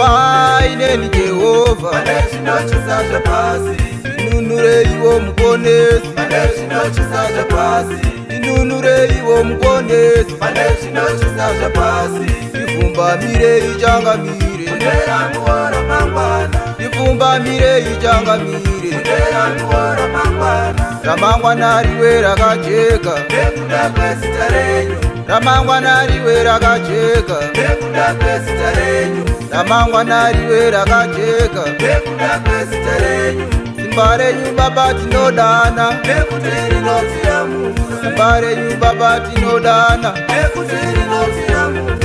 iwaineni Jehovha pane zvinotyisa zvepasi. inunureiwo muponesi pane zvinotyisa zvepasi. inunureiwo muponesi pane zvinotyisa zvepasi. ipfumbamirei changamire munderanguwo ramangwana. ipfumbamirei changamire munderanguwo ramangwana. ramangwana riwe rakajeka nekuda kwezita renyu. ramangwana riwe rakajeka nekuda kwezita renyu. ramangwana riwe rakajeka nekuda kwezita renyu. simba renyu Baba tinodana nekuti rinotiyamura. simba renyu Baba tinodana nekuti rinotiyamura.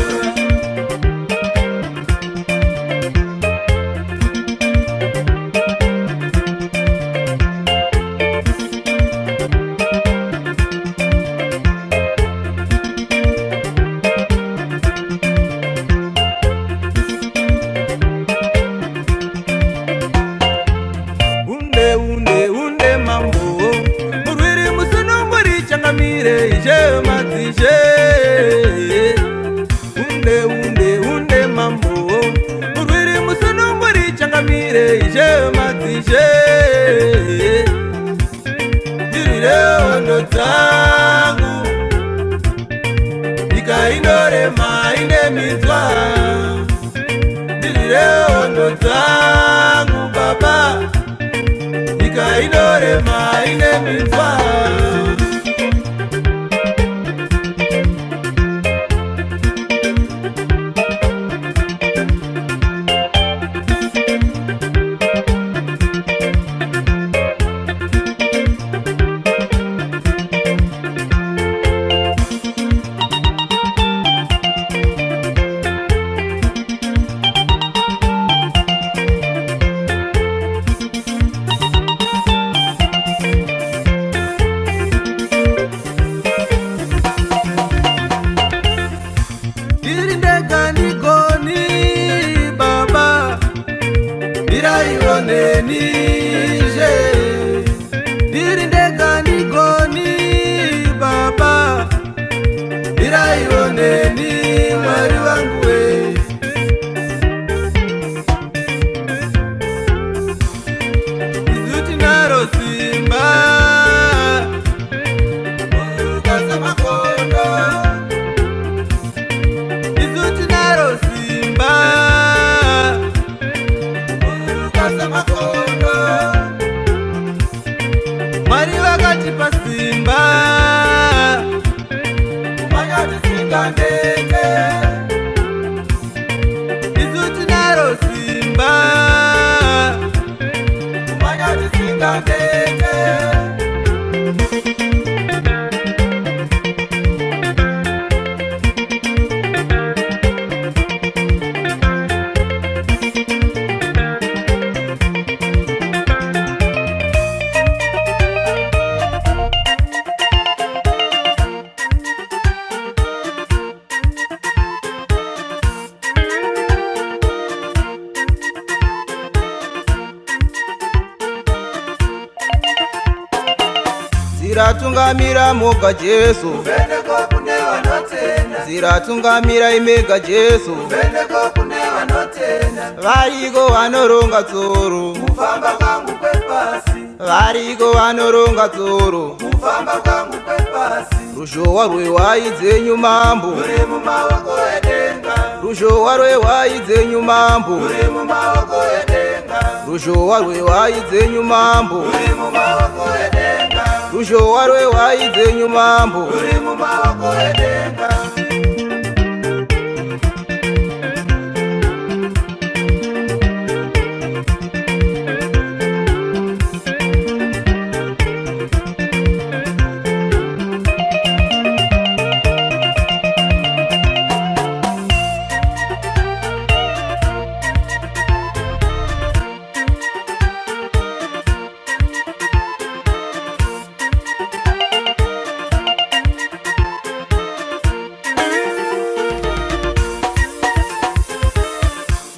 Unde mambo urwiri musununguri changamire ishe madzishe. Unde mambo urwiri musununguri changamire ishe madzishe. Dirire hondo dzangu nyika inorema ine minzwa. Dirire hondo dzangu Baba nyika inorema ine minzwa. Dirindega nigoni Baba iraioneni Mwari wangu we. Izuti naro simba Kasa makondo. Izuti naro simba Kasa makondo. Mwari vakatipa simba kumanya tisingandeke. Isu tinaro simba kumanya tisingandeke. ziratungamira moga Jesu Kuvendeko kune vanotenda. ziratungamira imega Jesu Kuvendeko kune vanotenda. variko vanoronga tsoro Kufamba kwangu kwepasi. variko vanoronga tsoro Kufamba kwangu kwepasi. ruzhowa rwewai dzenyu mambo Uri mumaoko edenga. ruzhowa rwewai dzenyu mambo Uri mumaoko edenga. ruzhowa rwewai dzenyu mambo Uri mumaoko edenga. ruzhowa rwewai dzenyu mambo Uri mumaoko edenga.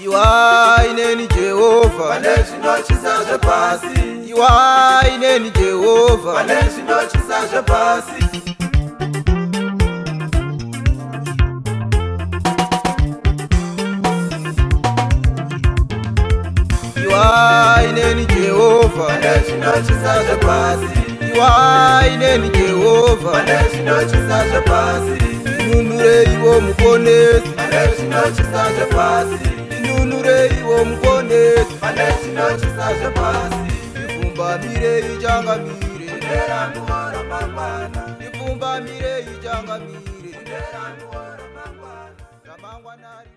iwaineni Jehovha pane zvinotyisa zvepasi. iwaineni Jehovha pane zvinotyisa zvepasi. Jehova pane zvinotyisa zvepasi, iwaineni Jehova pane zvinotyisa zvepasi, inunureiwo muponesi pane zvinotyisa zvepasi, inunureiwo muponesi pane zvinotyisa zvepasi, ipfumbamirei changamire nderanuora mangwana, ipfumbamirei changamire nderanuora mangwana. ramangwana